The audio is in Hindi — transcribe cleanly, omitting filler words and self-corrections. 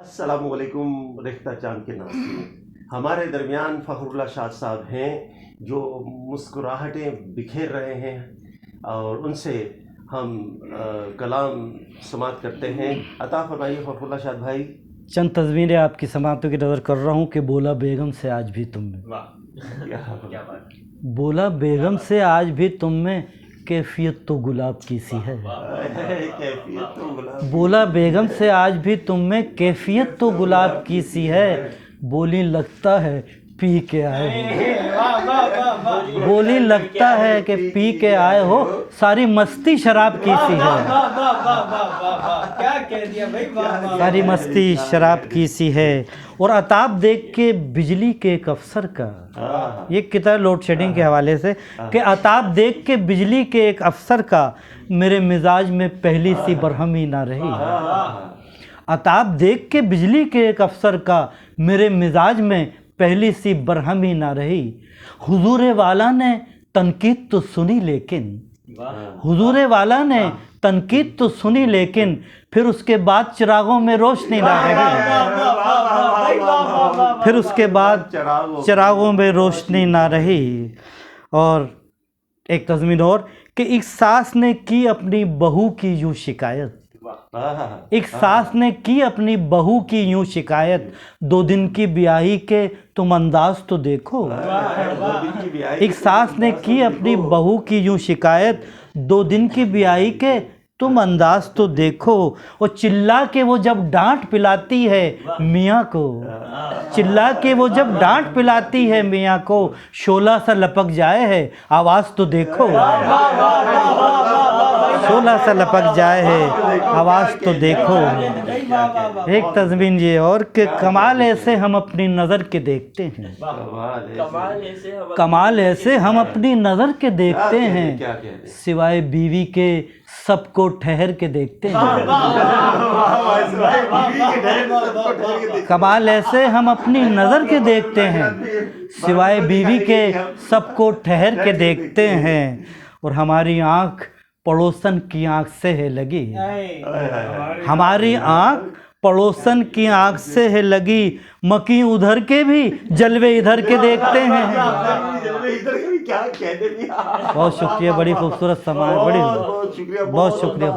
अस्सलामुअलैकुम रिश्ता चांद के नाम से हमारे दरमियान फ़खरुल्लाह शाद साहब हैं जो मुस्कुराहटें बिखेर रहे हैं और उनसे हम कलाम समात करते हैं। अता फरमाइए फ़खरुल्लाह शाद भाई। चंद तस्वीरें आपकी समातों की नज़र कर रहा हूँ कि बोला बेगम से आज भी तुम में, क्या बात। बोला बेगम से आज भी तुम में कैफियत तो गुलाब की सी है। कैफियत तो गुलाब। बोला बेगम से आज भी तुम में कैफियत तो गुलाब की सी है। बोली लगता है पी के आए हो, बोली लगता है कि पी के आए हो, सारी मस्ती शराब की सी है। क्या कह दिया भाई, सारी मस्ती शराब की सी है। और अताब देख के बिजली के एक अफसर का, ये किताब लोड शेडिंग के हवाले से, कि अताब देख के बिजली के एक अफसर का मेरे मिजाज में पहली सी बरहमी ना रही। अताब देख के बिजली के एक अफसर का मेरे मिजाज में पहली सी बरहमी ना रही। हुजूरे वाला ने तनकीद तो सुनी लेकिन, हुजूरे वाला ने तनकीद तो सुनी लेकिन फिर उसके बाद चिरागों में रोशनी ना रही। फिर उसके बाद चिरागों में रोशनी ना रही। और एक तज़मीन और कि एक सास ने की अपनी बहू की यूं शिकायत, एक सास ने की अपनी बहू की यूं शिकायत, 2 दिन की ब्याही के तुम अंदाज तो देखो। एक सास ने की अपनी बहू की यूं शिकायत, 2 दिन की ब्याही के तुम अंदाज तो देखो। और चिल्ला के वो जब डांट पिलाती है मियाँ को, चिल्ला के वो जब डांट पिलाती है मियाँ को, शोला सा लपक जाए है आवाज़ तो देखो। शोला सा लपक जाए है आवाज़ तो देखो। एक तज़मीन ये और कि कमाल ऐसे हम अपनी नज़र के देखते हैं, कमाल ऐसे हम अपनी नज़र के देखते हैं, सिवाय बीवी के सबको ठहर के देखते हैं। कमाल ऐसे हम अपनी नज़र के देखते हैं, सिवाय बीवी के सबको ठहर के देखते हैं। और हमारी आँख पड़ोसन की आँख से है लगी, हमारी आँख पड़ोसन की आँख से है लगी, मकी उधर के भी जलवे इधर के देखते हैं। बहुत शुक्रिया, बड़ी खूबसूरत समाज, बड़ी बहुत शुक्रिया।